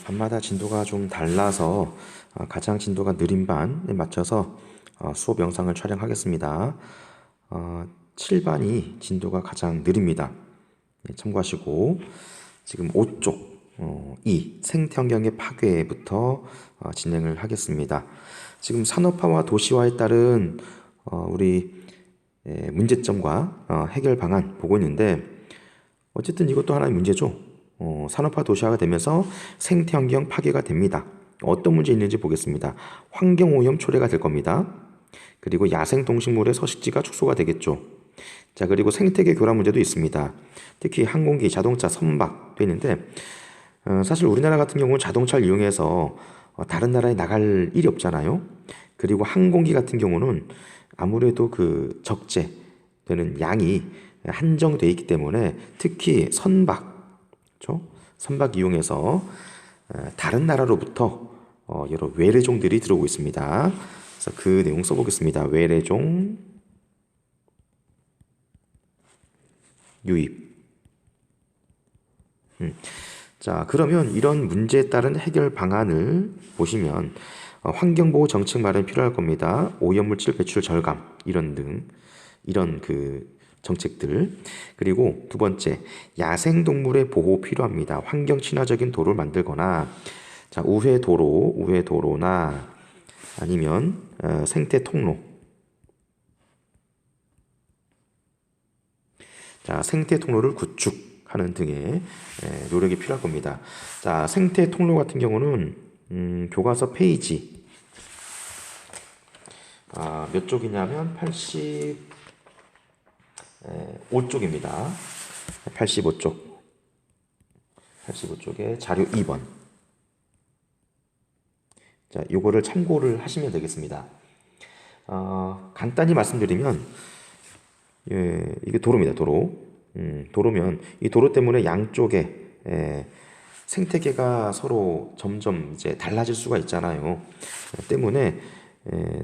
반마다 진도가 좀 달라서 가장 진도가 느린 반에 맞춰서 수업 영상을 촬영하겠습니다. 7반이 진도가 가장 느립니다. 네, 참고하시고 지금 5쪽 2 생태환경의 파괴부터 진행을 하겠습니다. 지금 산업화와 도시화에 따른 우리 문제점과 해결 방안 보고 있는데 어쨌든 이것도 하나의 문제죠. 산업화 도시화가 되면서 생태환경 파괴가 됩니다. 어떤 문제 있는지 보겠습니다. 환경오염 초래가 될 겁니다. 그리고 야생동식물의 서식지가 축소가 되겠죠. 자, 그리고 생태계 교란 문제도 있습니다. 특히 항공기, 자동차, 선박도 있는데 사실 우리나라 같은 경우는 자동차를 이용해서 다른 나라에 나갈 일이 없잖아요. 그리고 항공기 같은 경우는 아무래도 그 적재되는 양이 한정되어 있기 때문에 특히 선박, 그렇죠? 선박 이용해서 다른 나라로부터 여러 외래종들이 들어오고 있습니다. 그래서 그 내용 써보겠습니다. 외래종 유입. 자, 그러면 이런 문제에 따른 해결 방안을 보시면 환경보호 정책 마련이 필요할 겁니다. 오염물질 배출 절감 이런 그 정책들. 그리고 두 번째, 야생동물의 보호 필요합니다. 환경 친화적인 도로를 만들거나 자, 우회도로나 아니면 생태 통로. 자, 생태 통로를 구축하는 등의 노력이 필요할 겁니다. 자, 생태 통로 같은 경우는 교과서 페이지 몇 쪽이냐면 85쪽입니다. 85쪽에 자료 2번. 자, 요거를 참고를 하시면 되겠습니다. 간단히 말씀드리면 이게 도로입니다. 도로면 이 도로 때문에 양쪽에 생태계가 서로 점점 이제 달라질 수가 있잖아요. 때문에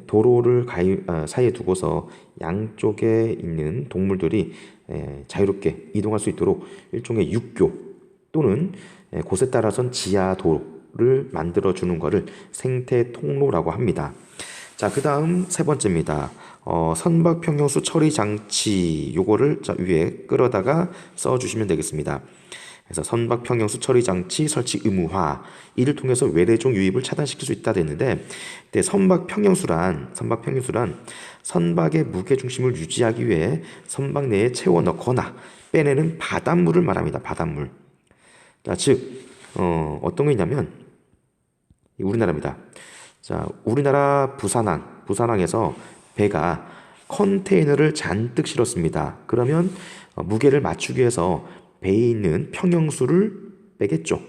도로를 사이에 두고서 양쪽에 있는 동물들이 자유롭게 이동할 수 있도록 일종의 육교 또는 곳에 따라서는 지하도를 만들어 주는 것을 생태 통로라고 합니다. 자, 그 다음 세 번째입니다. 선박 평형수 처리 장치 요거를 자, 위에 끌어다가 써주시면 되겠습니다. 그래서 선박 평형수 처리 장치 설치 의무화 이를 통해서 외래종 유입을 차단시킬 수 있다 됐는데 선박 평형수란 선박의 무게 중심을 유지하기 위해 선박 내에 채워 넣거나 빼내는 바닷물을 말합니다. 바닷물. 자, 즉 어떤 거 있냐면 우리나라입니다. 자, 우리나라 부산항에서 배가 컨테이너를 잔뜩 실었습니다. 그러면 무게를 맞추기 위해서 배에 있는 평형수를 빼겠죠.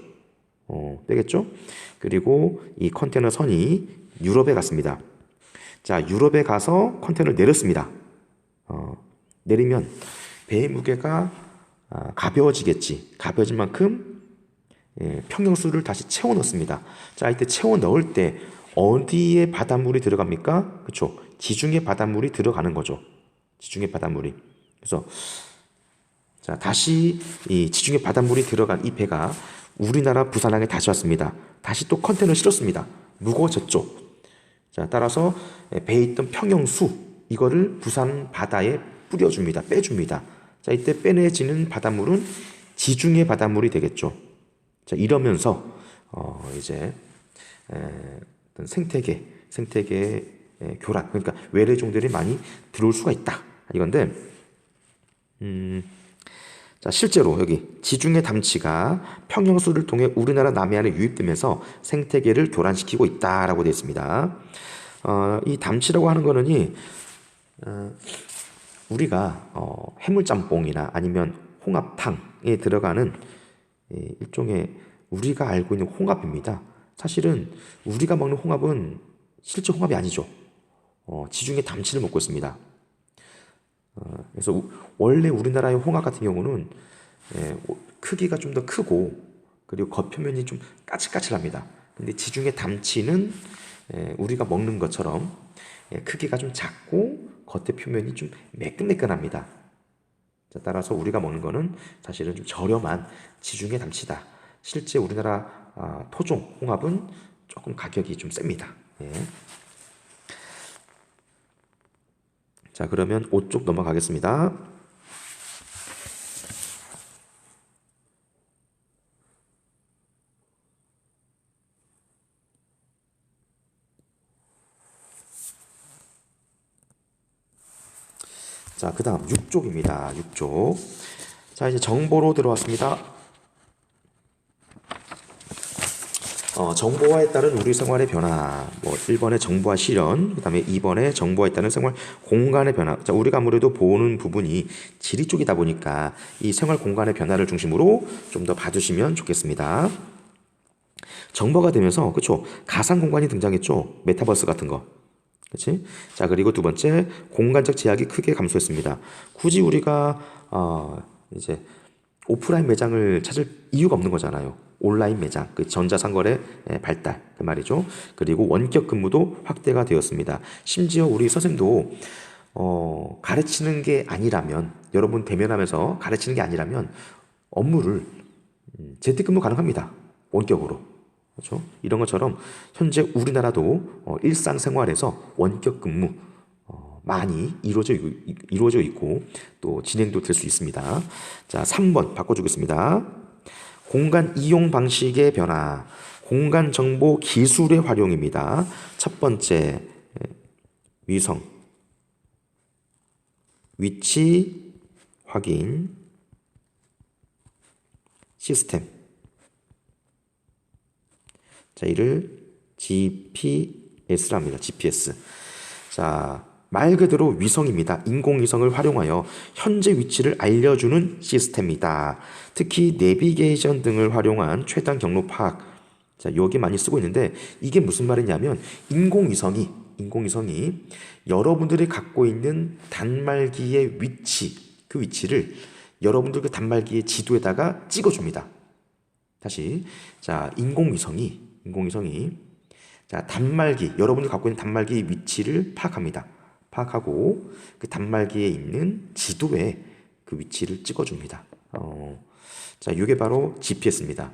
그리고 이 컨테이너 선이 유럽에 갔습니다. 자, 유럽에 가서 컨테이너를 내렸습니다. 내리면 배의 무게가 가벼워지겠지. 가벼워진 만큼 평형수를 다시 채워 넣습니다. 자, 이때 채워 넣을 때 어디에 바닷물이 들어갑니까? 그렇죠. 지중해 바닷물이 들어가는 거죠. 지중해 바닷물이. 그래서 자, 다시 이 지중해 바닷물이 들어간 이 배가 우리나라 부산항에 다시 왔습니다. 다시 또 컨테이너 실었습니다. 무거워졌죠. 자, 따라서 배에 있던 평형수 이거를 부산 바다에 뿌려줍니다. 빼줍니다. 자, 이때 빼내지는 바닷물은 지중해 바닷물이 되겠죠. 자, 이러면서 이제 생태계 교란, 그러니까 외래종들이 많이 들어올 수가 있다 이건데 자, 실제로 여기 지중해 담치가 평형수를 통해 우리나라 남해안에 유입되면서 생태계를 교란시키고 있다라고 되어 있습니다. 이 담치라고 하는 거는 우리가 해물짬뽕이나 아니면 홍합탕에 들어가는 일종의 우리가 알고 있는 홍합입니다. 사실은 우리가 먹는 홍합은 실제 홍합이 아니죠. 지중해 담치를 먹고 있습니다. 그래서 원래 우리나라의 홍합 같은 경우는 크기가 좀 더 크고 그리고 겉표면이 좀 까칠까칠합니다. 근데 지중해 담치는 우리가 먹는 것처럼 크기가 좀 작고 겉에 표면이 좀 매끈매끈합니다. 따라서 우리가 먹는 거는 사실은 좀 저렴한 지중해 담치다. 실제 우리나라 토종, 홍합은 조금 가격이 좀 셉니다. 예. 자, 그러면 5쪽 넘어가겠습니다. 자, 그 다음 6쪽입니다. 6쪽. 자, 이제 정보로 들어왔습니다. 정보화에 따른 우리 생활의 변화. 1번의 정보화 실현, 그 다음에 2번의 정보화에 따른 생활 공간의 변화. 자, 우리가 아무래도 보는 부분이 지리 쪽이다 보니까 이 생활 공간의 변화를 중심으로 좀 더 봐주시면 좋겠습니다. 정보가 되면서, 그쵸? 가상 공간이 등장했죠? 메타버스 같은 거. 그치? 자, 그리고 두 번째, 공간적 제약이 크게 감소했습니다. 굳이 우리가, 이제, 오프라인 매장을 찾을 이유가 없는 거잖아요. 온라인 매장, 그 전자상거래 발달, 그 말이죠. 그리고 원격 근무도 확대가 되었습니다. 심지어 우리 선생님도, 가르치는 게 아니라면, 여러분 대면하면서 가르치는 게 아니라면, 업무를 재택근무 가능합니다. 원격으로. 그렇죠? 이런 것처럼 현재 우리나라도 일상생활에서 원격 근무 많이 이루어져 있고 또 진행도 될 수 있습니다. 자, 3번 바꿔주겠습니다. 공간 이용 방식의 변화, 공간 정보 기술의 활용입니다. 첫 번째, 위성, 위치 확인 시스템. 자, 이를 GPS라 합니다. GPS. 자, 말 그대로 위성입니다. 인공위성을 활용하여 현재 위치를 알려주는 시스템이다. 특히 내비게이션 등을 활용한 최단 경로 파악. 자, 여기 많이 쓰고 있는데 이게 무슨 말이냐면 인공위성이 여러분들이 갖고 있는 단말기의 위치, 그 위치를 여러분들 그 단말기의 지도에다가 찍어줍니다. 다시, 자, 인공위성이 자, 단말기, 여러분이 갖고 있는 단말기의 위치를 파악합니다. 파악하고 그 단말기에 있는 지도에 그 위치를 찍어줍니다. 자, 이게 바로 GPS입니다.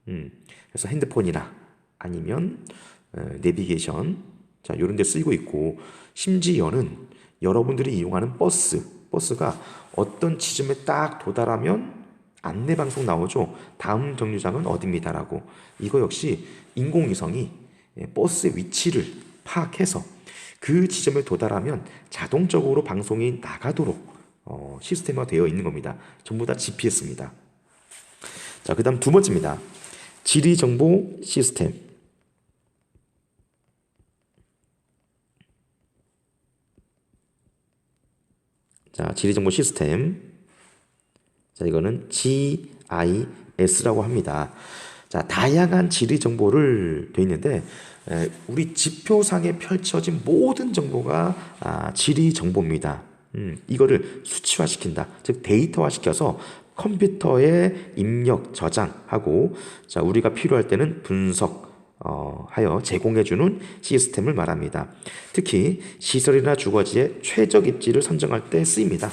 그래서 핸드폰이나 아니면 내비게이션, 자, 이런 데 쓰이고 있고, 심지어는 여러분들이 이용하는 버스가 어떤 지점에 딱 도달하면 안내 방송 나오죠. 다음 정류장은 어디입니다라고. 이거 역시 인공위성이 버스의 위치를 파악해서 그 지점에 도달하면 자동적으로 방송이 나가도록 시스템화 되어 있는 겁니다. 전부 다 GPS입니다. 자, 그 다음 두 번째입니다. 지리정보 시스템. 자, 지리정보 시스템. 자, 이거는 GIS라고 합니다. 자, 다양한 지리 정보를 돼 있는데 우리 지표상에 펼쳐진 모든 정보가 지리 정보입니다. 이거를 수치화시킨다. 즉 데이터화시켜서 컴퓨터에 입력, 저장하고, 자, 우리가 필요할 때는 하여 제공해주는 시스템을 말합니다. 특히 시설이나 주거지의 최적 입지를 선정할 때 쓰입니다.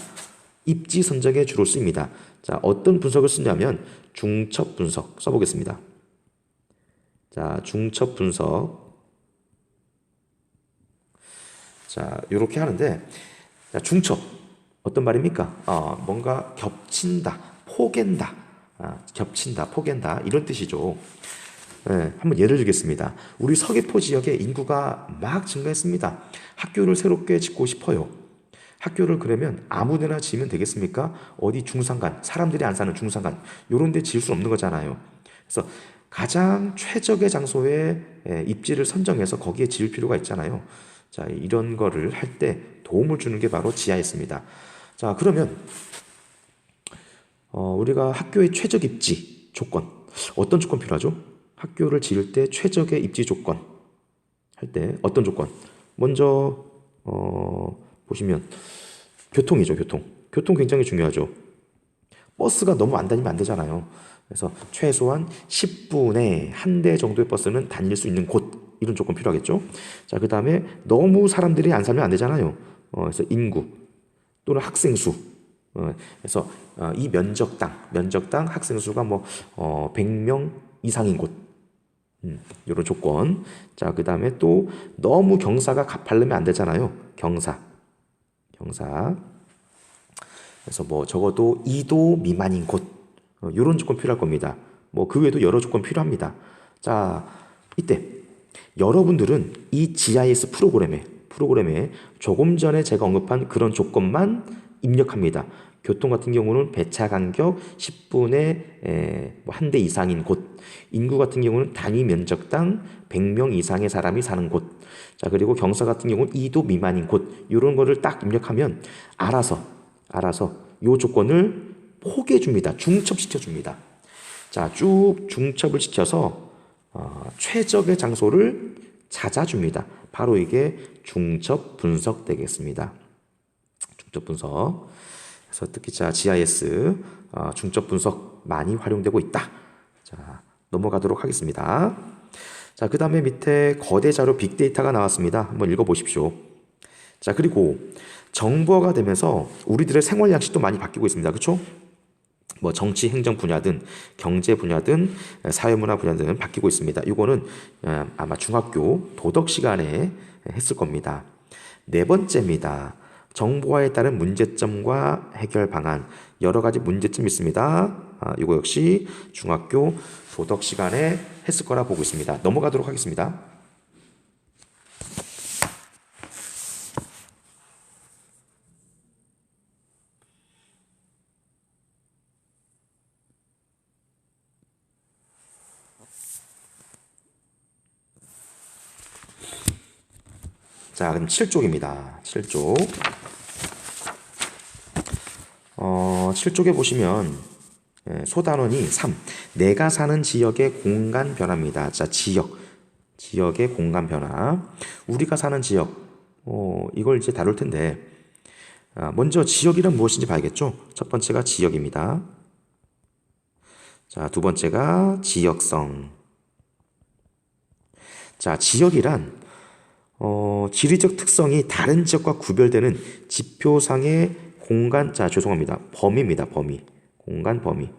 입지 선정에 주로 쓰입니다. 자, 어떤 분석을 쓰냐면 중첩 분석 써보겠습니다. 자, 중첩 분석. 자, 이렇게 하는데, 자, 중첩 어떤 말입니까? 뭔가 겹친다, 포갠다, 겹친다, 포갠다 이런 뜻이죠. 네, 한번 예를 들겠습니다. 우리 서귀포 지역에 인구가 막 증가했습니다. 학교를 새롭게 짓고 싶어요. 학교를 그러면 아무데나 지으면 되겠습니까? 어디 중산간, 사람들이 안 사는 중산간 이런 데 지을 수 없는 거잖아요. 그래서 가장 최적의 장소에 입지를 선정해서 거기에 지을 필요가 있잖아요. 자, 이런 거를 할 때 도움을 주는 게 바로 GIS입니다. 자, 그러면 우리가 학교의 최적 입지 조건, 어떤 조건 필요하죠? 학교를 지을 때 최적의 입지 조건 할 때 어떤 조건? 먼저 보시면 교통이죠. 교통 굉장히 중요하죠. 버스가 너무 안 다니면 안 되잖아요. 그래서 최소한 10분에 한 대 정도의 버스는 다닐 수 있는 곳, 이런 조건 필요하겠죠. 자, 그 다음에 너무 사람들이 안 살면 안 되잖아요. 그래서 인구 또는 학생 수. 그래서 이 면적당 학생 수가 100명 이상인 곳. 이런 조건. 자, 그 다음에 또 너무 경사가 가파르면 안 되잖아요. 경사. 그래서 뭐 적어도 2도 미만인 곳. 이런 조건 필요할 겁니다. 뭐 그 외에도 여러 조건 필요합니다. 자, 이때 여러분들은 이 GIS 프로그램에 조금 전에 제가 언급한 그런 조건만 입력합니다. 교통 같은 경우는 배차 간격 10분의 한 대 이상인 곳, 인구 같은 경우는 단위 면적당 100명 이상의 사람이 사는 곳, 자, 그리고 경사 같은 경우는 2도 미만인 곳, 이런 거를 딱 입력하면 알아서 요 조건을 포개해 줍니다. 중첩시켜 줍니다. 자, 쭉 중첩을 시켜서 최적의 장소를 찾아줍니다. 바로 이게 중첩 분석 되겠습니다. 중첩 분석. 그래서 특히 자 GIS 중첩 분석 많이 활용되고 있다. 자, 넘어가도록 하겠습니다. 자, 그 다음에 밑에 거대 자료 빅데이터가 나왔습니다. 한번 읽어보십시오. 자, 그리고 정보화가 되면서 우리들의 생활 양식도 많이 바뀌고 있습니다. 그렇죠? 뭐 정치, 행정 분야든 경제 분야든 사회문화 분야든 바뀌고 있습니다. 이거는 아마 중학교 도덕 시간에 했을 겁니다. 네 번째입니다. 정보화에 따른 문제점과 해결 방안. 여러 가지 문제점이 있습니다. 이거 역시 중학교 도덕 시간에 했을 거라 보고 있습니다. 넘어가도록 하겠습니다. 자, 그럼 7쪽입니다. 7쪽. 7쪽에 보시면 소단원이 3. 내가 사는 지역의 공간 변화입니다. 자, 지역의 공간 변화. 우리가 사는 지역. 이걸 이제 다룰 텐데, 먼저 지역이란 무엇인지 봐야겠죠? 첫 번째가 지역입니다. 자, 두 번째가 지역성. 자, 지역이란 지리적 특성이 다른 지역과 구별되는 지표상의 공간, 자, 죄송합니다. 범위입니다. 공간 범위.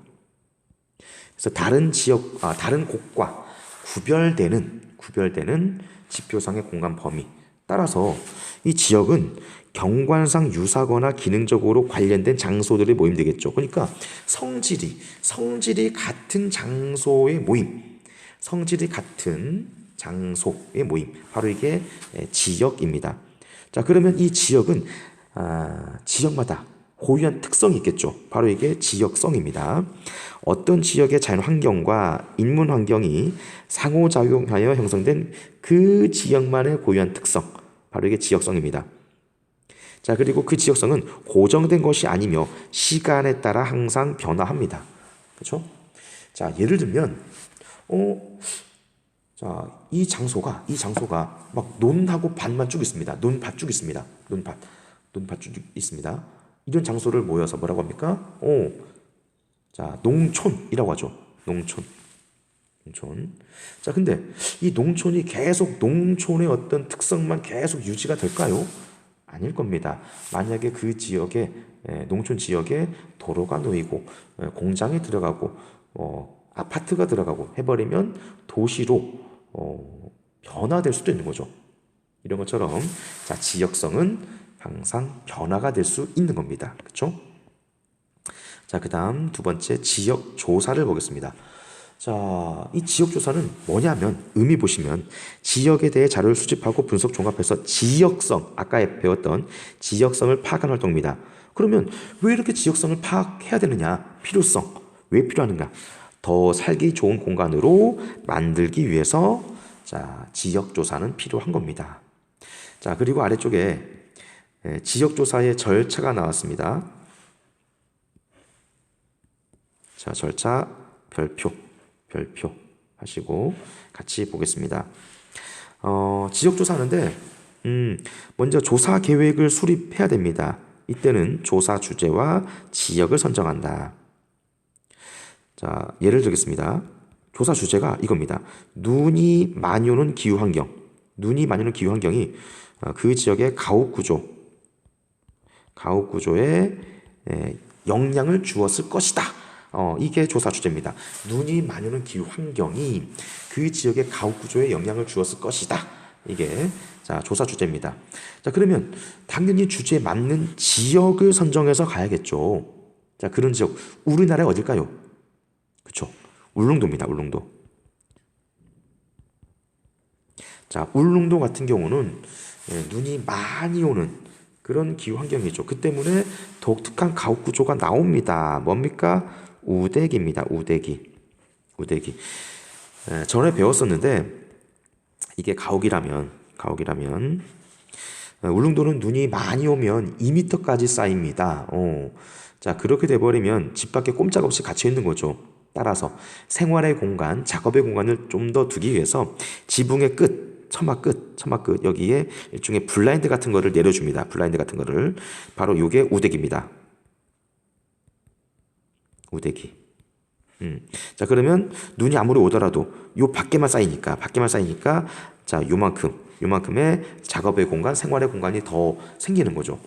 그래서 다른 지역, 다른 곳과 구별되는 지표상의 공간 범위. 따라서 이 지역은 경관상 유사거나 기능적으로 관련된 장소들의 모임 되겠죠. 그러니까 성질이 같은 장소의 모임. 성질이 같은 장소의 모임. 바로 이게 지역입니다. 자, 그러면 이 지역은 지역마다 고유한 특성이 있겠죠. 바로 이게 지역성입니다. 어떤 지역의 자연 환경과 인문 환경이 상호작용하여 형성된 그 지역만의 고유한 특성. 바로 이게 지역성입니다. 자, 그리고 그 지역성은 고정된 것이 아니며 시간에 따라 항상 변화합니다. 그렇죠? 자, 예를 들면 자, 이 장소가 막 논하고 밭만 쭉 있습니다. 논밭 쭉 있습니다. 논밭 쭉 있습니다. 이런 장소를 모여서 뭐라고 합니까? 자, 농촌이라고 하죠. 농촌. 자, 근데 이 농촌이 계속 농촌의 어떤 특성만 계속 유지가 될까요? 아닐 겁니다. 만약에 그 지역에 농촌 지역에 도로가 놓이고 공장이 들어가고 아파트가 들어가고 해버리면 도시로 변화될 수도 있는 거죠. 이런 것처럼 자, 지역성은 항상 변화가 될 수 있는 겁니다. 그렇죠? 자, 그 다음 두 번째 지역 조사를 보겠습니다. 자, 이 지역 조사는 뭐냐면 의미 보시면 지역에 대해 자료를 수집하고 분석 종합해서 지역성, 아까 배웠던 지역성을 파악하는 활동입니다. 그러면 왜 이렇게 지역성을 파악해야 되느냐? 필요성. 왜 필요하는가? 더 살기 좋은 공간으로 만들기 위해서 자, 지역 조사는 필요한 겁니다. 자, 그리고 아래쪽에 지역 조사의 절차가 나왔습니다. 자, 절차 별표 하시고 같이 보겠습니다. 지역 조사하는데 먼저 조사 계획을 수립해야 됩니다. 이때는 조사 주제와 지역을 선정한다. 자, 예를 들겠습니다. 조사 주제가 이겁니다. 눈이 많이 오는 기후 환경이 그 지역의 가옥 구조에 영향을 주었을 것이다. 이게 조사 주제입니다. 눈이 많이 오는 기후 환경이 그 지역의 가옥 구조에 영향을 주었을 것이다. 이게 자 조사 주제입니다. 자 그러면 당연히 주제에 맞는 지역을 선정해서 가야겠죠. 자 그런 지역 우리나라에 어딜까요? 그렇죠. 울릉도입니다. 울릉도. 자 울릉도 같은 경우는 눈이 많이 오는 그런 기후 환경이죠. 그 때문에 독특한 가옥 구조가 나옵니다. 뭡니까? 우대기입니다. 우대기. 우대기. 전에 배웠었는데 이게 가옥이라면 울릉도는 눈이 많이 오면 2m까지 쌓입니다. 자 그렇게 돼버리면 집 밖에 꼼짝없이 갇혀 있는 거죠. 따라서 생활의 공간, 작업의 공간을 좀 더 두기 위해서 지붕의 끝, 처마 끝 여기에 일종의 블라인드 같은 거를 내려줍니다. 블라인드 같은 거를 바로 요게 우대기입니다. 우대기. 자 그러면 눈이 아무리 오더라도 요 밖에만 쌓이니까 자 요만큼의 작업의 공간, 생활의 공간이 더 생기는 거죠.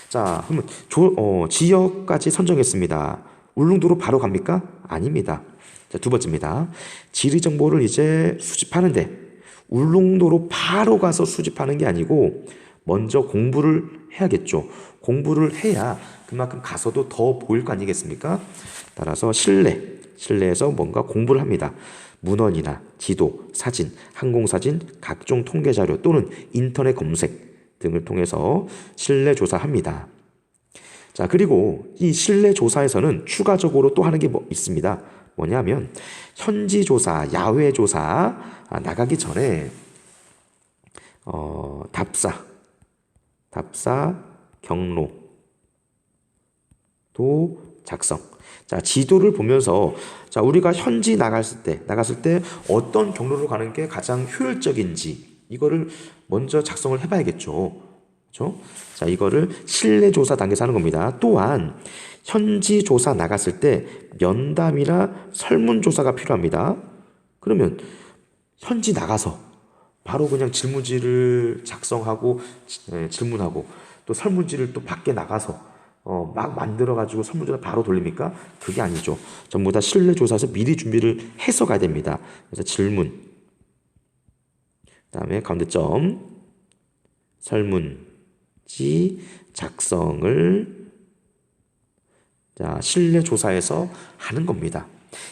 자 그러면 지역까지 선정했습니다. 울릉도로 바로 갑니까? 아닙니다. 자, 두 번째입니다. 지리 정보를 이제 수집하는데 울릉도로 바로 가서 수집하는 게 아니고 먼저 공부를 해야겠죠. 공부를 해야 그만큼 가서도 더 보일 거 아니겠습니까? 따라서 실내에서 뭔가 공부를 합니다. 문헌이나 지도, 사진, 항공사진, 각종 통계자료 또는 인터넷 검색 등을 통해서 실내 조사합니다. 자, 그리고 이 실내 조사에서는 추가적으로 또 하는 게 있습니다. 뭐냐면 현지 조사, 야외 조사 나가기 전에 답사 경로도 작성. 자, 지도를 보면서 자, 우리가 현지 나갔을 때 어떤 경로로 가는 게 가장 효율적인지 이거를 먼저 작성을 해 봐야겠죠. 그렇죠? 자, 이거를 실내 조사 단계에서 하는 겁니다. 또한 현지 조사 나갔을 때 면담이나 설문 조사가 필요합니다. 그러면 현지 나가서 바로 그냥 질문지를 작성하고 질문하고 또 설문지를 또 밖에 나가서 막 만들어가지고 설문지를 바로 돌립니까? 그게 아니죠. 전부 다 실내 조사에서 미리 준비를 해서 가야 됩니다. 그래서 질문, 그다음에 가운데 점, 설문지 작성을 자 실내 조사에서 하는 겁니다.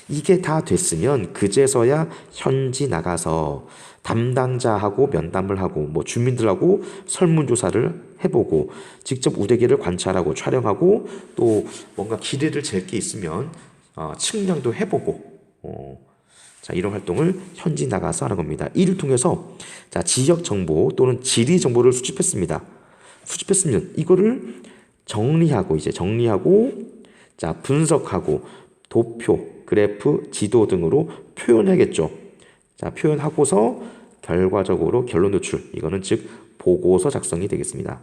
이게 다 됐으면 그제서야 현지 나가서 담당자하고 면담을 하고 뭐 주민들하고 설문조사를 해보고 직접 우대기를 관찰하고 촬영하고 또 뭔가 기대를 잴 게 있으면 측량도 해보고 자 이런 활동을 현지 나가서 하는 겁니다. 이를 통해서 자 지역 정보 또는 지리 정보를 수집했습니다. 수집했으면 이거를 정리하고 자 분석하고 도표, 그래프, 지도 등으로 표현해야겠죠. 자, 표현하고서 결과적으로 결론 도출. 이거는 즉 보고서 작성이 되겠습니다.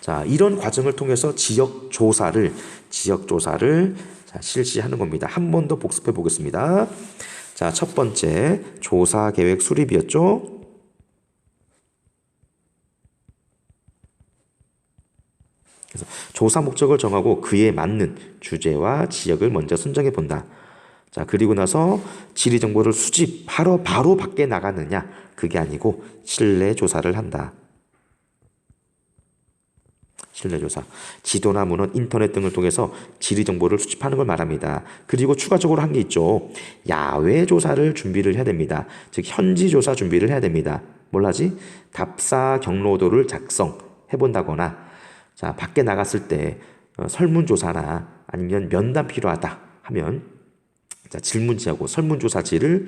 자, 이런 과정을 통해서 지역 조사를 자, 실시하는 겁니다. 한 번 더 복습해 보겠습니다. 자, 첫 번째 조사 계획 수립이었죠. 그래서 조사 목적을 정하고 그에 맞는 주제와 지역을 먼저 선정해 본다. 자, 그리고 나서 지리 정보를 수집하러 바로 밖에 나가느냐? 그게 아니고 실내 조사를 한다. 실내 조사. 지도나 문헌, 인터넷 등을 통해서 지리 정보를 수집하는 걸 말합니다. 그리고 추가적으로 한 게 있죠. 야외 조사를 준비를 해야 됩니다. 즉 현지 조사 준비를 해야 됩니다. 뭘 하지? 답사 경로도를 작성해 본다거나 자, 밖에 나갔을 때 설문조사나 아니면 면담 필요하다 하면 자, 질문지하고 설문조사지를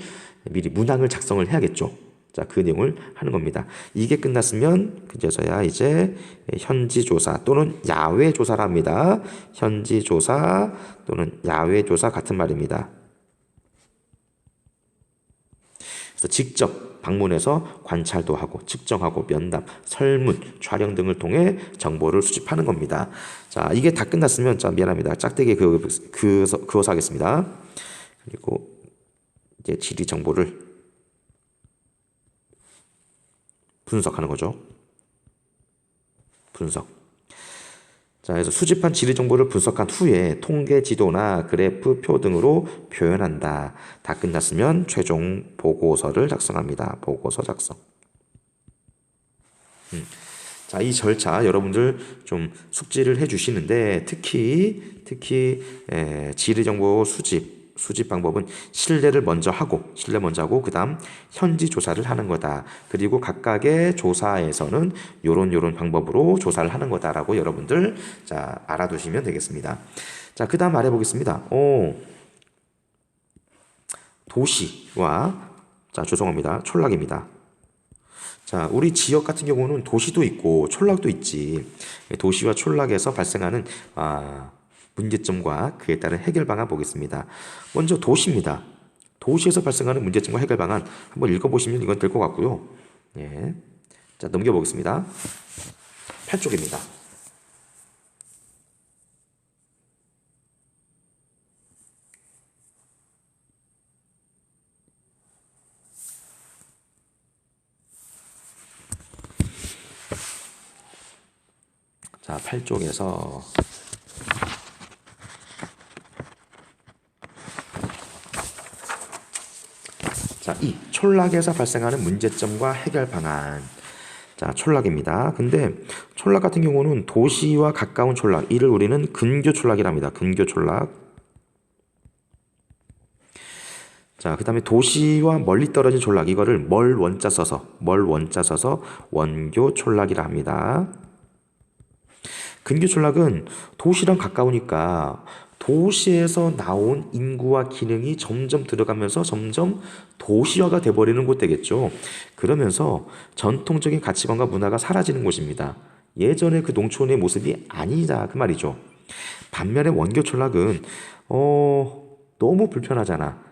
미리 문항을 작성을 해야겠죠. 자, 그 내용을 하는 겁니다. 이게 끝났으면 그제서야 이제 현지조사 또는 야외조사를 합니다. 현지조사 또는 야외조사 같은 말입니다. 그래서 직접 방문해서 관찰도 하고 측정하고 면담, 설문, 촬영 등을 통해 정보를 수집하는 겁니다. 자, 이게 다 끝났으면 자, 미안합니다. 짝대기에 그어서 하겠습니다. 그리고 이제 지리 정보를 분석하는 거죠. 분석. 자, 그래서 수집한 지리 정보를 분석한 후에 통계 지도나 그래프 표 등으로 표현한다. 다 끝났으면 최종 보고서를 작성합니다. 보고서 작성. 자, 이 절차 여러분들 좀 숙지를 해 주시는데 특히 지리 정보 수집 방법은 신뢰 먼저 하고 그다음 현지 조사를 하는 거다. 그리고 각각의 조사에서는 요런 방법으로 조사를 하는 거다라고 여러분들 자, 알아두시면 되겠습니다. 자, 그다음 말해 보겠습니다. 도시와 자, 죄송합니다. 촌락입니다. 자, 우리 지역 같은 경우는 도시도 있고 촌락도 있지. 도시와 촌락에서 발생하는 문제점과 그에 따른 해결 방안 보겠습니다. 먼저 도시입니다. 도시에서 발생하는 문제점과 해결 방안 한번 읽어보시면 이건 될 것 같고요. 예. 자, 넘겨보겠습니다. 8쪽입니다. 자, 8쪽에서 자, 이 촌락에서 발생하는 문제점과 해결 방안. 자, 촌락입니다. 근데 촌락 같은 경우는 도시와 가까운 촌락, 이를 우리는 근교 촌락이랍니다. 근교 촌락. 자, 그 다음에 도시와 멀리 떨어진 촌락, 이거를 멀 원자 써서 원교 촌락이라 합니다. 근교 촌락은 도시랑 가까우니까 도시에서 나온 인구와 기능이 점점 들어가면서 점점 도시화가 돼버리는 곳 되겠죠. 그러면서 전통적인 가치관과 문화가 사라지는 곳입니다. 예전에 그 농촌의 모습이 아니다 그 말이죠. 반면에 원교 촌락은 너무 불편하잖아.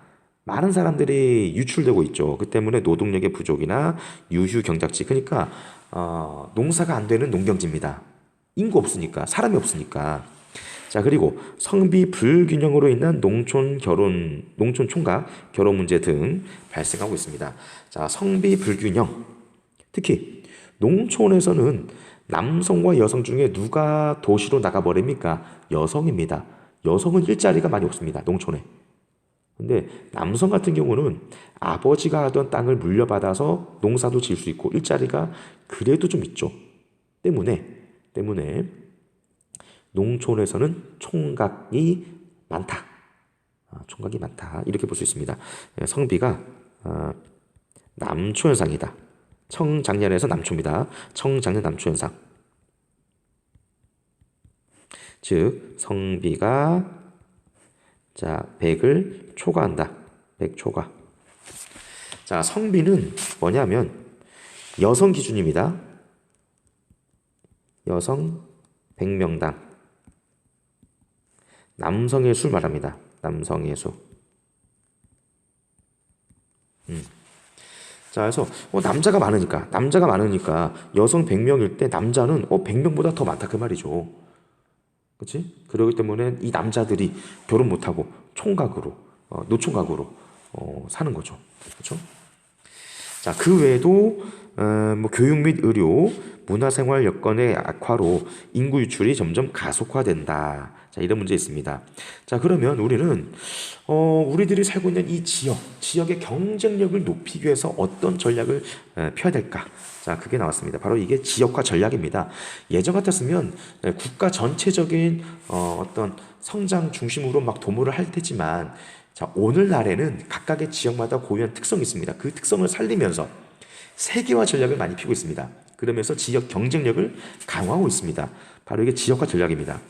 많은 사람들이 유출되고 있죠. 그 때문에 노동력의 부족이나 유휴 경작지, 그러니까 농사가 안 되는 농경지입니다. 인구 없으니까, 사람이 없으니까. 자, 그리고 성비 불균형으로 인한 농촌 총각 결혼 문제 등 발생하고 있습니다. 자, 성비 불균형. 특히 농촌에서는 남성과 여성 중에 누가 도시로 나가버립니까? 여성입니다. 여성은 일자리가 많이 없습니다. 농촌에. 근데 남성 같은 경우는 아버지가 하던 땅을 물려받아서 농사도 지을 수 있고 일자리가 그래도 좀 있죠. 때문에 농촌에서는 총각이 많다. 총각이 많다. 이렇게 볼 수 있습니다. 성비가 남초 현상이다. 청장년에서 남초입니다. 청장년 남초 현상. 즉 성비가 자 100을 초과한다. 100 초과. 자, 성비는 뭐냐면 여성 기준입니다. 여성 100명당 남성의 수 말합니다. 남성의 수. 자, 그래서 남자가 많으니까 여성 100명일 때 남자는 100명보다 더 많다 그 말이죠. 그렇지? 그렇기 때문에 이 남자들이 결혼 못하고 총각으로 노총각으로 사는 거죠. 그렇죠? 자, 그 외에도 뭐 교육 및 의료, 문화생활 여건의 악화로 인구 유출이 점점 가속화된다. 자, 이런 문제 있습니다. 자, 그러면 우리는 우리들이 살고 있는 이 지역의 경쟁력을 높이기 위해서 어떤 전략을 펴야 될까? 자, 그게 나왔습니다. 바로 이게 지역화 전략입니다. 예전 같았으면 국가 전체적인 어떤 성장 중심으로 막 도모를 할 테지만, 자, 오늘날에는 각각의 지역마다 고유한 특성이 있습니다. 그 특성을 살리면서 세계화 전략을 많이 피고 있습니다. 그러면서 지역 경쟁력을 강화하고 있습니다. 바로 이게 지역화 전략입니다.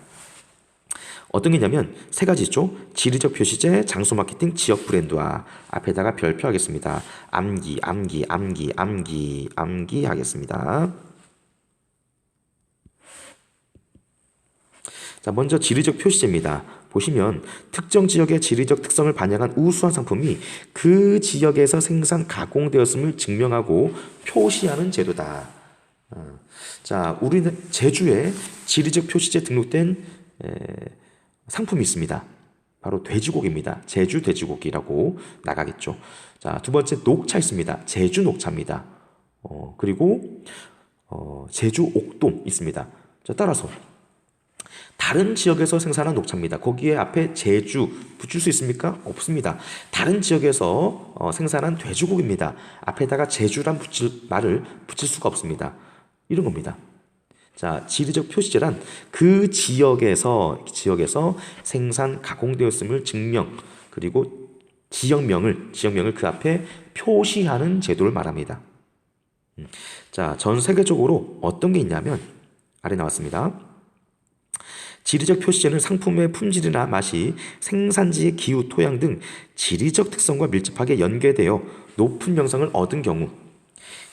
어떤 게 있냐면 세 가지 있죠. 지리적 표시제, 장소 마케팅, 지역 브랜드화. 앞에다가 별표 하겠습니다. 암기 하겠습니다. 자, 먼저 지리적 표시제입니다. 보시면 특정 지역의 지리적 특성을 반영한 우수한 상품이 그 지역에서 생산 가공되었음을 증명하고 표시하는 제도다. 자, 우리는 제주에 지리적 표시제 등록된 상품이 있습니다. 바로 돼지고기입니다. 제주 돼지고기라고 나가겠죠. 자, 두 번째 녹차 있습니다. 제주 녹차입니다. 그리고 제주 옥돔 있습니다. 자, 따라서 다른 지역에서 생산한 녹차입니다. 거기에 앞에 제주 붙일 수 있습니까? 없습니다. 다른 지역에서 생산한 돼지고기입니다. 앞에다가 제주란 말을 붙일 수가 없습니다. 이런 겁니다. 자, 지리적 표시제란 그 지역에서 생산 가공되었음을 증명, 그리고 지역명을 그 앞에 표시하는 제도를 말합니다. 자, 전 세계적으로 어떤 게 있냐면 아래 나왔습니다. 지리적 표시제는 상품의 품질이나 맛이 생산지의 기후, 토양 등 지리적 특성과 밀접하게 연계되어 높은 명성을 얻은 경우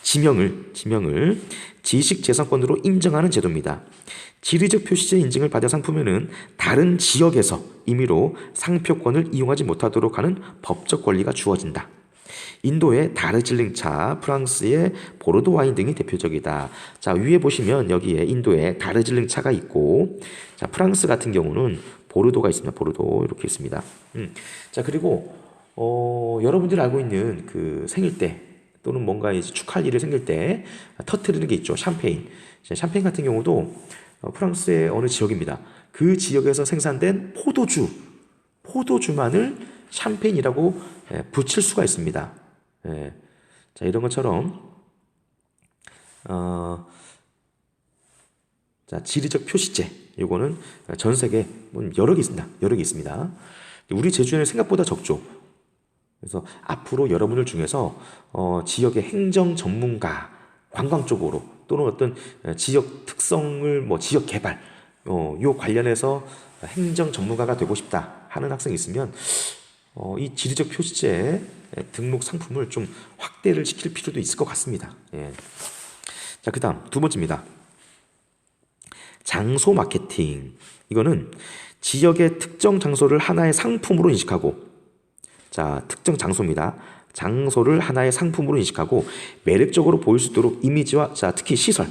지명을 지식재산권으로 인정하는 제도입니다. 지리적 표시제 인증을 받은 상품에는 다른 지역에서 임의로 상표권을 이용하지 못하도록 하는 법적 권리가 주어진다. 인도의 다르질링차, 프랑스의 보르도 와인 등이 대표적이다. 자, 위에 보시면 여기에 인도에 다르질링차가 있고, 자, 프랑스 같은 경우는 보르도가 있습니다. 보르도 이렇게 있습니다. 자, 그리고 여러분들이 알고 있는 그 생일 때 또는 뭔가 이제 축하할 일이 생길 때 터트리는 게 있죠. 샴페인. 샴페인 같은 경우도 프랑스의 어느 지역입니다. 그 지역에서 생산된 포도주만을 샴페인이라고 붙일 수가 있습니다. 자, 이런 것처럼 자, 지리적 표시제 요거는 전 세계 여러 개 있습니다. 우리 제주에는 생각보다 적죠. 그래서 앞으로 여러분들 중에서 지역의 행정 전문가, 관광 쪽으로 또는 어떤 지역 특성을 지역 개발 요 관련해서 행정 전문가가 되고 싶다 하는 학생이 있으면 이 지리적 표시제 등록 상품을 좀 확대를 시킬 필요도 있을 것 같습니다. 예. 자, 그다음 두 번째입니다. 장소 마케팅. 이거는 지역의 특정 장소를 하나의 상품으로 인식하고, 자, 특정 장소입니다. 장소를 하나의 상품으로 인식하고 매력적으로 보일 수 있도록 이미지와, 자, 특히 시설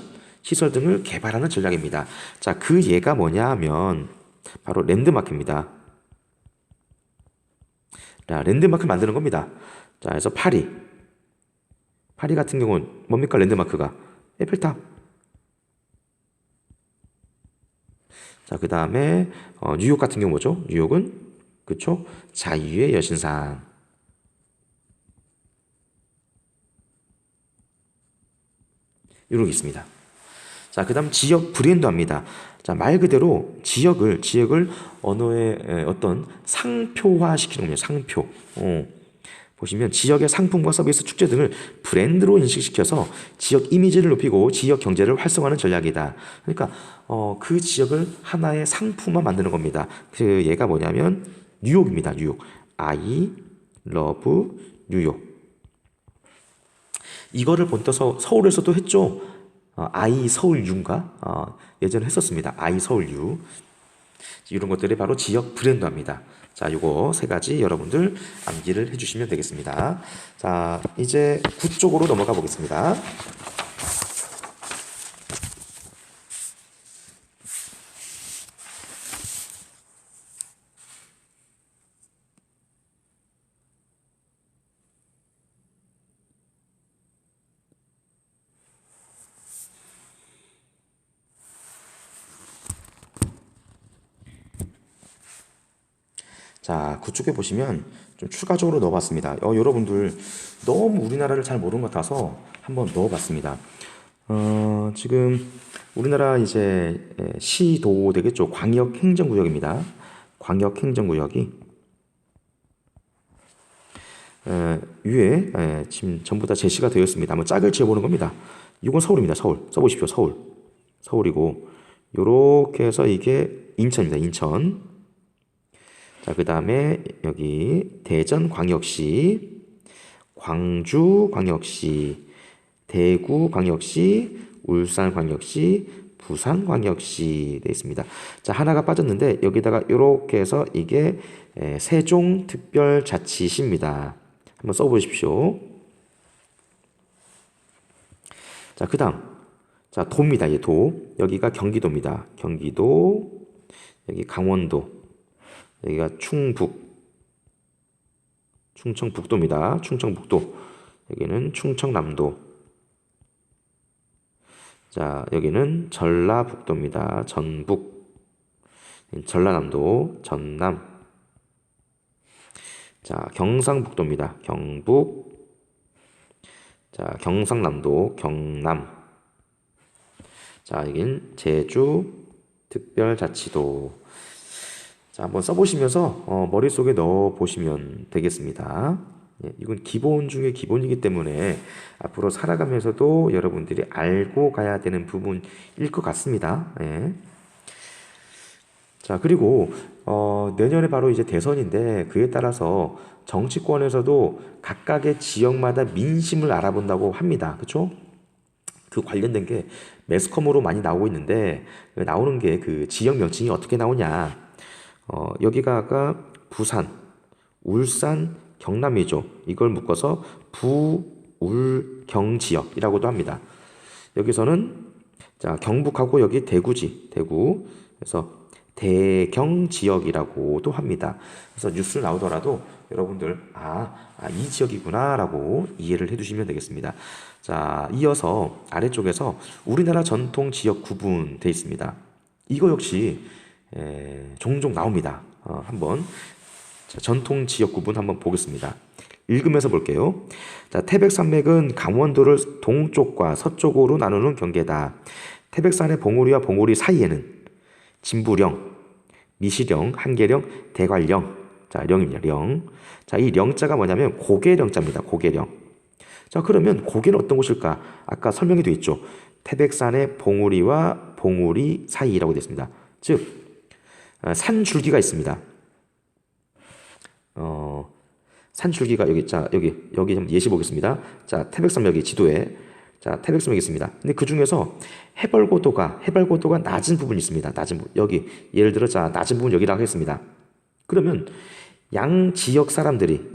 등을 개발하는 전략입니다. 자, 그 예가 뭐냐 하면 바로 랜드마크입니다. 자, 랜드마크를 만드는 겁니다. 자, 그래서 파리 같은 경우는 뭡니까? 랜드마크가 에펠탑. 자, 그 다음에 뉴욕 같은 경우 뭐죠? 뉴욕은 그쵸? 자유의 여신상. 이렇게 있습니다. 자, 그 다음 지역 브랜드화입니다. 자, 말 그대로 지역을 언어의 어떤 상표화 시키는 겁니다. 상표. 보시면 지역의 상품과 서비스, 축제 등을 브랜드로 인식시켜서 지역 이미지를 높이고 지역 경제를 활성화하는 전략이다. 그러니까 그 지역을 하나의 상품화 만드는 겁니다. 그 얘가 뭐냐면 뉴욕입니다. 뉴욕. I love 뉴욕. 이거를 본떠서 서울에서도 했죠. I 서울유인가? 예전에 했었습니다. I 서울유. 이런 것들이 바로 지역 브랜드화입니다. 자, 요거 세 가지 여러분들 암기를 해주시면 되겠습니다. 자, 이제 구 쪽으로 넘어가 보겠습니다. 자, 그쪽에 보시면 좀 추가적으로 넣어봤습니다. 여러분들 너무 우리나라를 잘 모르는 것 같아서 한번 넣어봤습니다. 지금 우리나라 이제 시도 되겠죠. 광역행정구역입니다. 광역행정구역이 위에 지금 전부 다 제시가 되어 있습니다. 한번 짝을 지어보는 겁니다. 이건 서울입니다. 서울. 써보십시오. 서울. 서울이고 요렇게 해서 이게 인천입니다. 인천. 자, 그 다음에 여기 대전광역시, 광주광역시, 대구광역시, 울산광역시, 부산광역시 되어 있습니다. 자, 하나가 빠졌는데 여기다가 이렇게 해서 이게 세종특별자치시입니다. 한번 써보십시오. 자, 그 다음, 자, 도입니다. 이 도. 여기가 경기도입니다. 경기도, 여기 강원도, 여기가 충청북도입니다. 충청북도. 여기는 충청남도. 자, 여기는 전라북도입니다. 전북. 전라남도, 전남. 자, 경상북도입니다. 경북. 자, 경상남도, 경남. 자, 여긴 제주 특별자치도. 자, 한번 써보시면서 머릿속에 넣어 보시면 되겠습니다. 예, 이건 기본 중에 기본이기 때문에 앞으로 살아가면서도 여러분들이 알고 가야 되는 부분일 것 같습니다. 예. 자, 그리고 내년에 바로 이제 대선인데 그에 따라서 정치권에서도 각각의 지역마다 민심을 알아본다고 합니다. 그렇죠? 그 관련된 게 매스컴으로 많이 나오고 있는데 나오는 게 그 지역 명칭이 어떻게 나오냐? 여기가 아까 부산, 울산, 경남이죠. 이걸 묶어서 부울경 지역이라고도 합니다. 여기서는 자, 경북하고 여기 대구지, 대구. 그래서 대경 지역이라고도 합니다. 그래서 뉴스 나오더라도 여러분들 이 지역이구나라고 이해를 해두시면 되겠습니다. 자, 이어서 아래쪽에서 우리나라 전통 지역 구분돼 있습니다. 이거 역시 종종 나옵니다. 한번 자, 전통 지역 구분 한번 보겠습니다. 읽으면서 볼게요. 자, 태백산맥은 강원도를 동쪽과 서쪽으로 나누는 경계다. 태백산의 봉우리와 봉우리 사이에는 진부령, 미시령, 한계령, 대관령. 자, 령입니다. 령. 자, 이 령자가 뭐냐면 고계령자입니다. 고계령. 자, 그러면 고계는 어떤 곳일까? 아까 설명이 되어 있죠. 태백산의 봉우리와 봉우리 사이라고 되어 있습니다. 즉, 산줄기가 있습니다. 산줄기가 여기, 자, 여기 한번 예시 보겠습니다. 자, 태백산 여기 지도에, 자, 태백산 여기 있습니다. 근데 그 중에서 해발고도가 낮은 부분이 있습니다. 낮은 부분. 여기, 예를 들어, 자, 낮은 부분 여기라고 하겠습니다. 그러면 양 지역 사람들이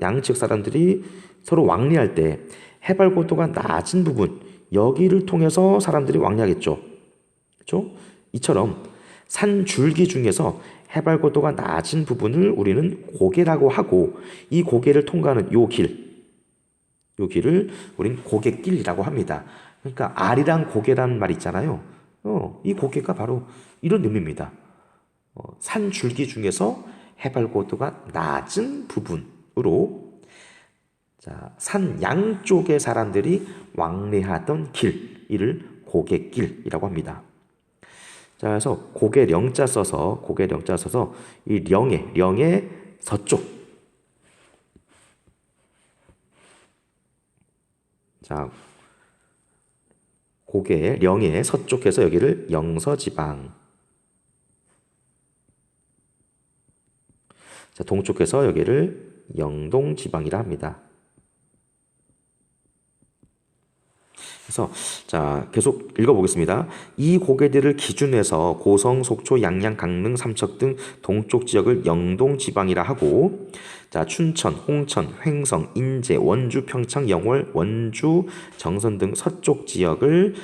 서로 왕래할 때 해발고도가 낮은 부분, 여기를 통해서 사람들이 왕래하겠죠. 그렇죠? 이처럼 산줄기 중에서 해발고도가 낮은 부분을 우리는 고개라고 하고 이 고개를 통과하는 요 길을 우리는 고갯길이라고 합니다. 그러니까 아리랑 고개라는 말 있잖아요. 이 고개가 바로 이런 의미입니다. 산줄기 중에서 해발고도가 낮은 부분으로 자, 산 양쪽의 사람들이 왕래하던 길, 이를 고갯길이라고 합니다. 자, 그래서 고개령자 써서 이 령의 서쪽. 자, 고개령의 서쪽에서 여기를 영서지방. 자, 동쪽에서 여기를 영동지방이라 합니다. 그래서 자, 계속 읽어보겠습니다. 이 고개들을 기준해서 고성, 속초, 양양, 강릉, 삼척 등 동쪽 지역을 영동지방이라 하고 자, 춘천, 홍천, 횡성, 인제, 원주, 평창, 영월, 원주, 정선 등 서쪽 지역을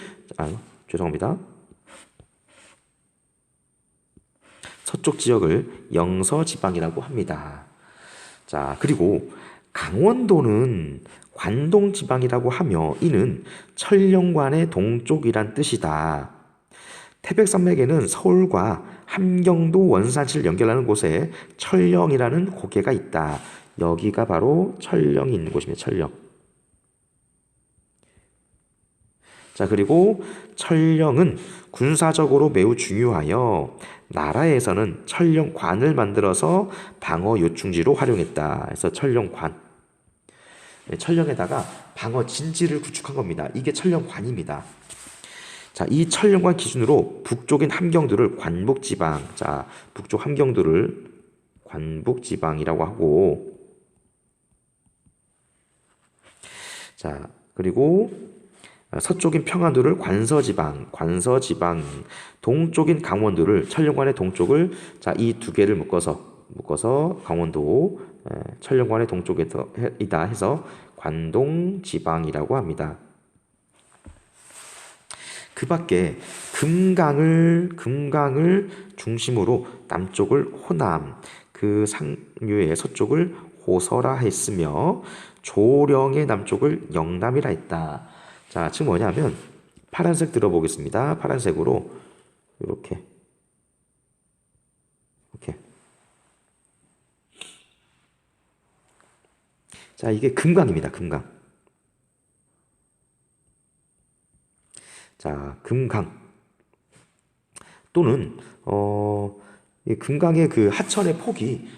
죄송합니다. 서쪽 지역을 영서지방이라고 합니다. 자, 그리고 강원도는 관동지방이라고 하며 이는 천령관의 동쪽이란 뜻이다. 태백산맥에는 서울과 함경도 원산지를 연결하는 곳에 천령이라는 고개가 있다. 여기가 바로 천령이 있는 곳입니다. 천령. 자, 그리고 천령은 군사적으로 매우 중요하여 나라에서는 천령관을 만들어서 방어 요충지로 활용했다. 그래서 천령관. 천령에다가 방어 진지를 구축한 겁니다. 이게 천령관입니다. 자, 이 천령관 기준으로 북쪽인 함경도를 관북지방, 자, 북쪽 함경도를 관북지방이라고 하고, 자, 그리고 서쪽인 평안도를 관서지방, 동쪽인 강원도를 천령관의 동쪽을 자, 이 두 개를 묶어서 강원도 천령관의 동쪽이다 해서 관동지방이라고 합니다. 그 밖에 금강을 중심으로 남쪽을 호남, 그 상류의 서쪽을 호서라 했으며 조령의 남쪽을 영남이라 했다. 자, 지금 뭐냐면 파란색 들어보겠습니다. 파란색으로 이렇게 자, 이게 금강입니다. 금강. 자, 금강 또는 이 금강의 그 하천의 폭이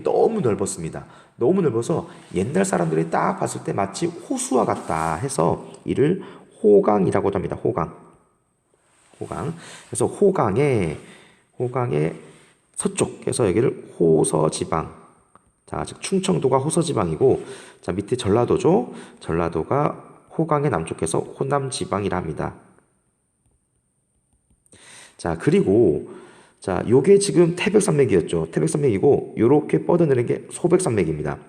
너무 넓었습니다. 너무 넓어서 옛날 사람들이 딱 봤을 때 마치 호수와 같다 해서 이를 호강이라고도 합니다. 호강. 그래서 호강의 서쪽, 그래서 여기를 호서지방. 자, 즉 충청도가 호서지방이고, 자, 밑에 전라도죠. 전라도가 호강의 남쪽에서 호남지방이라 합니다. 자, 그리고 자, 요게 지금 태백산맥이었죠. 태백산맥이고 요렇게 뻗어내는 게 소백산맥입니다.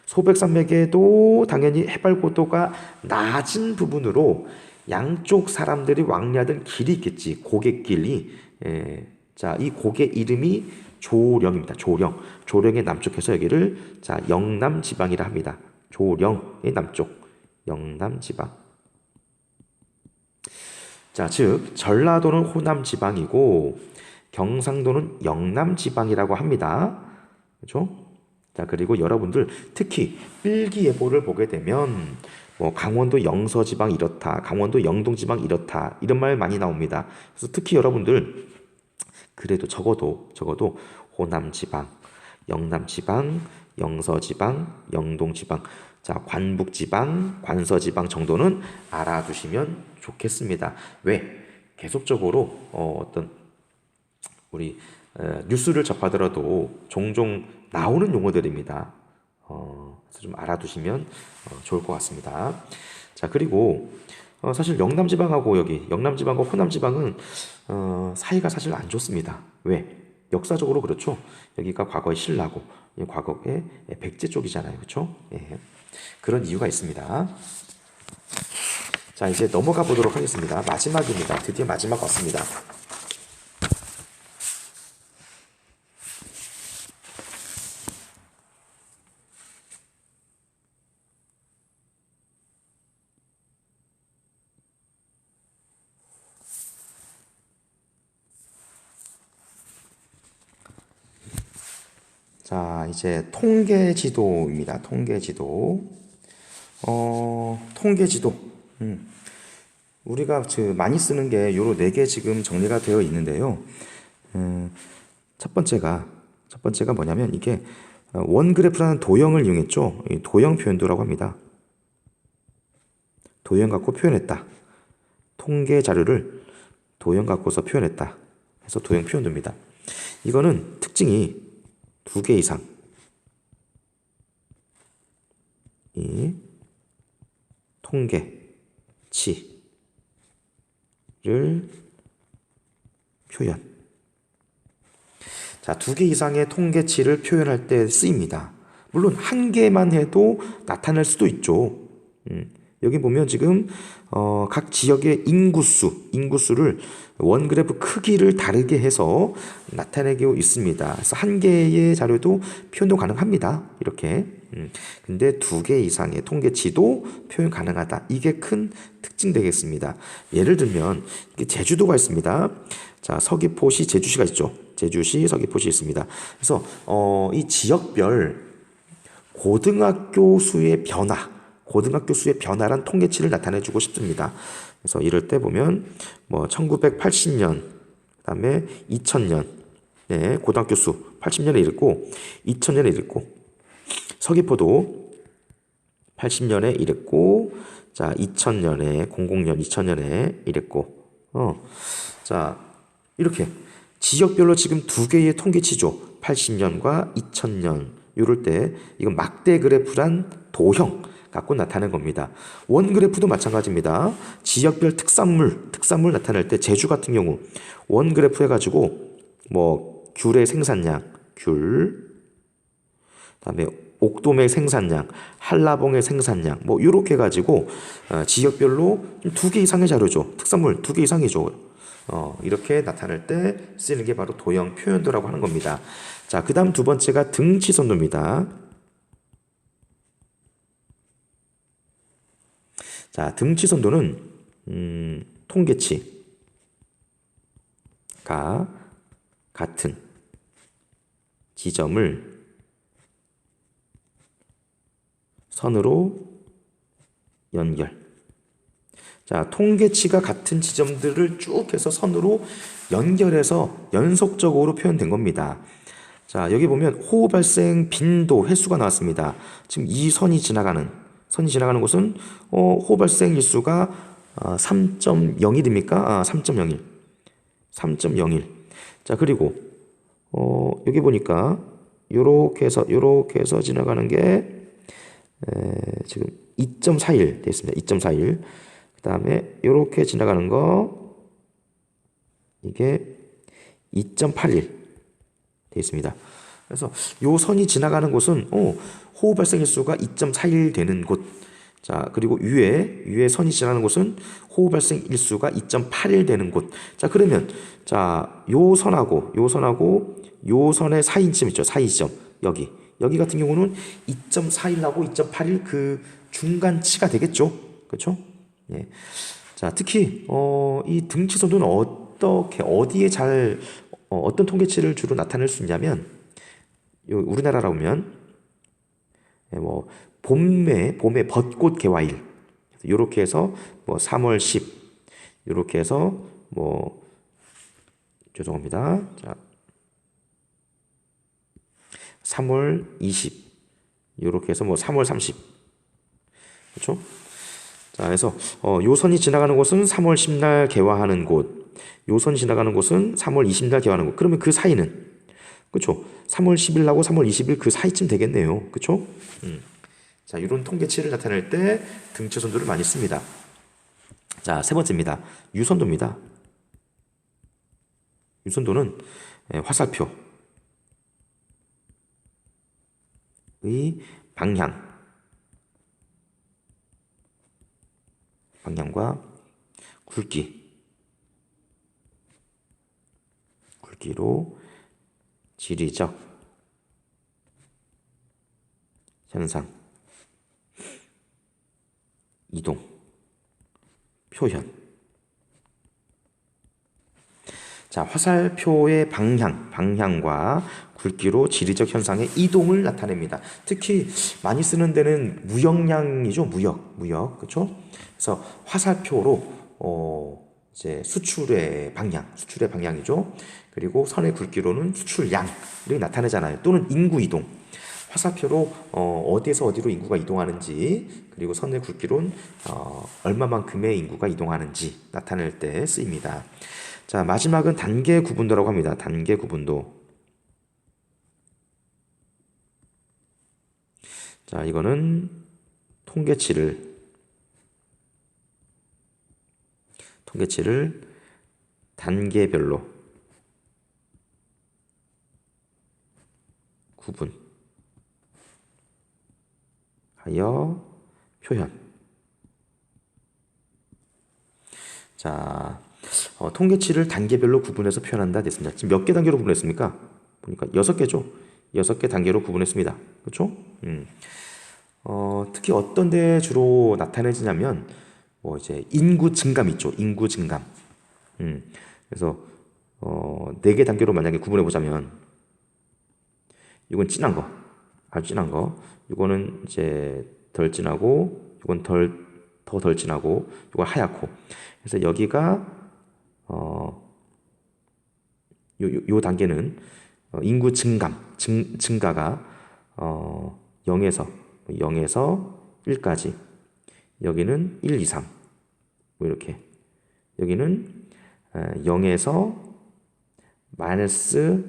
소백산맥에도 당연히 해발 고도가 낮은 부분으로 양쪽 사람들이 왕래하던 길이 있겠지. 고갯길이. 자, 이 고개 이름이 조령입니다. 조령의 남쪽에서 여기를 자, 영남지방이라 합니다. 조령의 남쪽. 영남지방. 자, 즉 전라도는 호남 지방이고 경상도는 영남 지방이라고 합니다. 그렇죠? 자, 그리고 여러분들 특히 일기예보를 보게 되면 뭐 강원도 영서 지방 이렇다, 강원도 영동 지방 이렇다 이런 말 많이 나옵니다. 그래서 특히 여러분들 그래도 적어도 호남 지방, 영남 지방, 영서 지방, 영동 지방, 자, 관북 지방, 관서 지방 정도는 알아두시면 좋겠습니다. 왜? 계속적으로 어떤 우리 뉴스를 접하더라도 종종 나오는 용어들입니다. 그래서 좀 알아두시면 좋을 것 같습니다. 자, 그리고 사실 영남지방하고 호남지방은 사이가 사실 안 좋습니다. 왜? 역사적으로 그렇죠. 여기가 과거의 신라고, 과거의 백제 쪽이잖아요, 그렇죠? 예. 그런 이유가 있습니다. 자, 이제 넘어가 보도록 하겠습니다. 마지막입니다. 드디어 마지막 왔습니다. 자, 이제 통계지도입니다. 통계지도. 우리가 많이 쓰는 게 요로 4개 지금 정리가 되어 있는데요. 첫 번째가 뭐냐면 이게 원그래프라는 도형을 이용했죠. 이 도형 표현도라고 합니다. 도형 갖고 표현했다. 통계 자료를 도형 갖고서 표현했다. 해서 도형 표현도입니다. 이거는 특징이 2개 이상 이 통계치를 표현. 자, 2개 이상의 통계치를 표현할 때 쓰입니다. 물론 1개만 해도 나타낼 수도 있죠. 여기 보면 지금 각 지역의 인구수를 원그래프 크기를 다르게 해서 나타내고 있습니다. 그래서 1개의 자료도 표현도 가능합니다. 이렇게. 근데 2개 이상의 통계치도 표현 가능하다. 이게 큰 특징 되겠습니다. 예를 들면 제주도가 있습니다. 자, 서귀포시, 제주시가 있죠. 제주시, 서귀포시 있습니다. 그래서 이 지역별 고등학교 수의 변화란 통계치를 나타내주고 싶습니다. 그래서 이럴 때 보면 뭐 1980년, 그다음에 2000년, 네, 고등학교 수 80년에 이랬고 2000년에 이랬고 서귀포도 80년에 이랬고 자 2000년에 이랬고 자 이렇게 지역별로 지금 2개의 통계치죠. 80년과 2000년 이럴 때 이건 막대 그래프란 도형 갖고 나타낸 겁니다. 원 그래프도 마찬가지입니다. 지역별 특산물 나타낼 때 제주 같은 경우 원 그래프 해가지고 뭐 귤의 생산량, 그다음에 옥돔의 생산량, 한라봉의 생산량 뭐 이렇게 해가지고 지역별로 2개 이상의 자료죠. 특산물 2개 이상이죠. 이렇게 나타낼 때 쓰이는 게 바로 도형 표현도라고 하는 겁니다. 자, 그 다음 2번째가 등치선도입니다. 자, 등치선도는 통계치가 같은 지점을 선으로 연결. 자, 통계치가 같은 지점들을 쭉 해서 선으로 연결해서 연속적으로 표현된 겁니다. 자, 여기 보면 호우 발생 빈도 횟수가 나왔습니다. 지금 이 선이 지나가는 곳은 호우 발생 일수가 3.01입니까? 3.01. 3.01. 자, 그리고 여기 보니까 요렇게 해서 지나가는 게 지금 2.41 되어 있습니다. 2.41. 그다음에 요렇게 지나가는 거 이게 2.81 되어 있습니다. 그래서 요 선이 지나가는 곳은 호우 발생 일수가 2.41 되는 곳. 자, 그리고 위에 선이 지나가는 곳은 호우 발생 일수가 2.81 되는 곳. 자, 그러면 자, 요 선하고 요 선의 사이점 있죠. 사이점. 여기 같은 경우는 2.41하고 2.81 그 중간치가 되겠죠. 그렇죠? 예. 자, 특히 이 등치선도는 어디에 어떤 통계치를 주로 나타낼 수 있냐면 우리나라라 보면 뭐 봄에 벚꽃 개화일 이렇게 해서 뭐 3월 10 이렇게 해서 뭐 죄송합니다. 자, 3월 20 이렇게 해서 뭐 3월 30 그렇죠? 자, 그래서 요 선이 지나가는 곳은 3월 10날 개화하는 곳, 요 선이 지나가는 곳은 3월 20날 개화하는 곳. 그러면 그 사이는 그렇죠? 3월 10일하고 3월 20일 그 사이쯤 되겠네요. 그렇죠? 자, 이런 통계치를 나타낼 때 등치선도를 많이 씁니다. 자, 세 번째입니다. 유선도입니다. 유선도는 화살표의 방향과 굵기로 지리적 현상, 이동, 표현. 자, 화살표의 방향과 굵기로 지리적 현상의 이동을 나타냅니다. 특히 많이 쓰는 데는 무역량이죠. 무역. 그렇죠? 그래서 화살표로 이제 수출의 방향이죠. 그리고 선의 굵기로는 수출량을 나타내잖아요. 또는 인구 이동. 화살표로 어디에서 어디로 인구가 이동하는지, 그리고 선의 굵기로는 얼마만큼의 인구가 이동하는지 나타낼 때 쓰입니다. 자, 마지막은 단계 구분도라고 합니다. 단계 구분도. 자, 이거는 통계치를 단계별로 구분하여 표현. 자, 통계치를 단계별로 구분해서 표현한다 됐습니다. 지금 몇 개 단계로 구분했습니까? 보니까 6개죠. 6개 단계로 구분했습니다. 그렇죠? 특히 어떤 데 주로 나타내지냐면 뭐 이제 인구 증감 있죠. 인구 증감. 그래서 4개 단계로 만약에 구분해 보자면 이건 진한 거. 아주 진한 거. 이거는 이제 덜 진하고 이건 더 덜 진하고 이건 하얗고. 그래서 여기가 요 단계는 인구 증가가 0에서 1까지, 여기는 1, 2, 3, 뭐 이렇게, 여기는 0에서 마이너스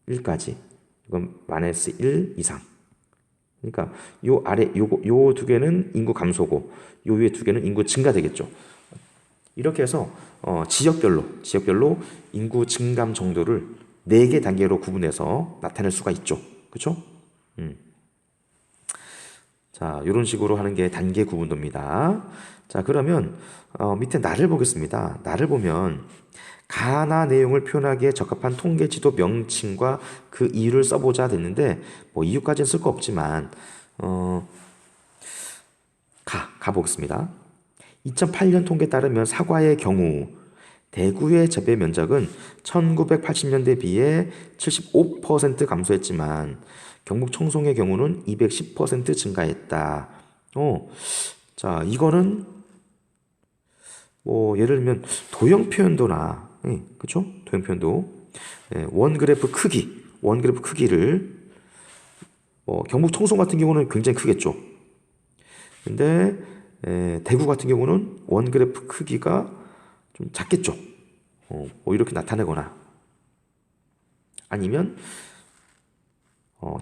1까지, 이건 마이너스 1 이상. 그러니까 요 아래 요 두 개는 인구 감소고 요 위에 두 개는 인구 증가 되겠죠. 이렇게 해서 지역별로 인구 증감 정도를 4개 단계로 구분해서 나타낼 수가 있죠. 그렇죠? 자, 이런 식으로 하는 게 단계 구분도입니다. 자, 그러면 밑에 날을 보겠습니다. 날을 보면 가나 내용을 표현하기에 적합한 통계지도 명칭과 그 이유를 써보자 됐는데 뭐 이유까지는 쓸 거 없지만 가 보겠습니다. 2008년 통계에 따르면 사과의 경우 대구의 재배 면적은 1980년대 비해 75% 감소했지만 경북 청송의 경우는 210% 증가했다. 자, 이거는 뭐 예를 들면 도형 표현도나, 그쵸? 도형 표현도, 원그래프 크기를 경북 청송 같은 경우는 굉장히 크겠죠. 근데 대구 같은 경우는 원그래프 크기가 좀 작겠죠. 뭐 이렇게 나타내거나 아니면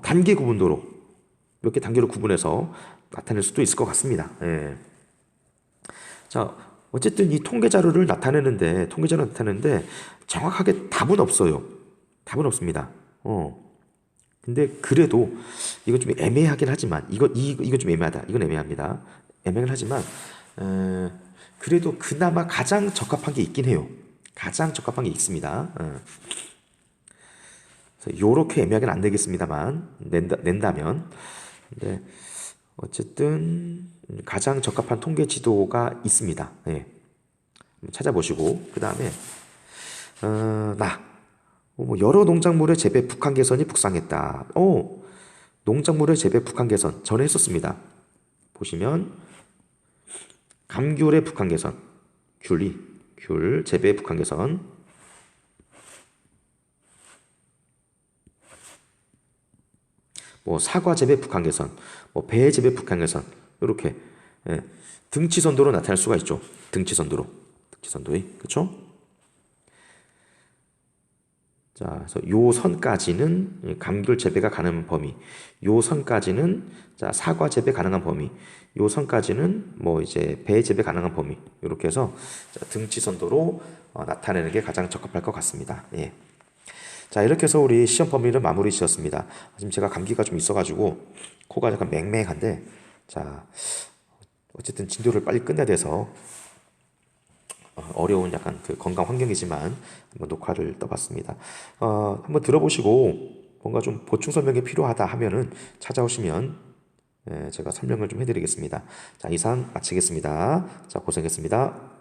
단계 구분도로 몇 개 단계로 구분해서 나타낼 수도 있을 것 같습니다. 예. 자, 어쨌든 이 통계 자료를 나타내는데 정확하게 답은 없어요. 답은 없습니다. 근데 그래도 이건 좀 애매하긴 하지만 이거 좀 애매하다. 이건 애매합니다. 애매하긴 하지만 그래도 그나마 가장 적합한 게 있긴 해요. 가장 적합한 게 있습니다. 요렇게 애매하게는 안 되겠습니다만 낸다면. 근데 어쨌든 가장 적합한 통계 지도가 있습니다. 예. 찾아보시고 그 다음에 여러 농작물의 재배 북한 개선이 북상했다. 농작물의 재배 북한 개선 전에 했었습니다. 보시면 감귤의 북한 개선, 귤 재배 북한 개선, 뭐 사과 재배 북한 개선, 뭐 배 재배 북한 개선 이렇게 등치선도로 나타날 수가 있죠. 등치선도에 그렇죠? 자, 그래서 요 선까지는 감귤 재배가 가능한 범위, 요 선까지는 자 사과 재배 가능한 범위, 요 선까지는 뭐 이제 배 재배 가능한 범위 이렇게 해서 자, 등치선도로 나타내는 게 가장 적합할 것 같습니다. 예. 자, 이렇게 해서 우리 시험 범위를 마무리 지었습니다. 지금 제가 감기가 좀 있어가지고 코가 약간 맹맹한데, 자, 어쨌든 진도를 빨리 끝내야 돼서 어려운 약간 그 건강 환경이지만 한번 녹화를 떠봤습니다. 한번 들어보시고 뭔가 좀 보충 설명이 필요하다 하면은 찾아오시면 제가 설명을 좀 해드리겠습니다. 자, 이상 마치겠습니다. 자, 고생했습니다.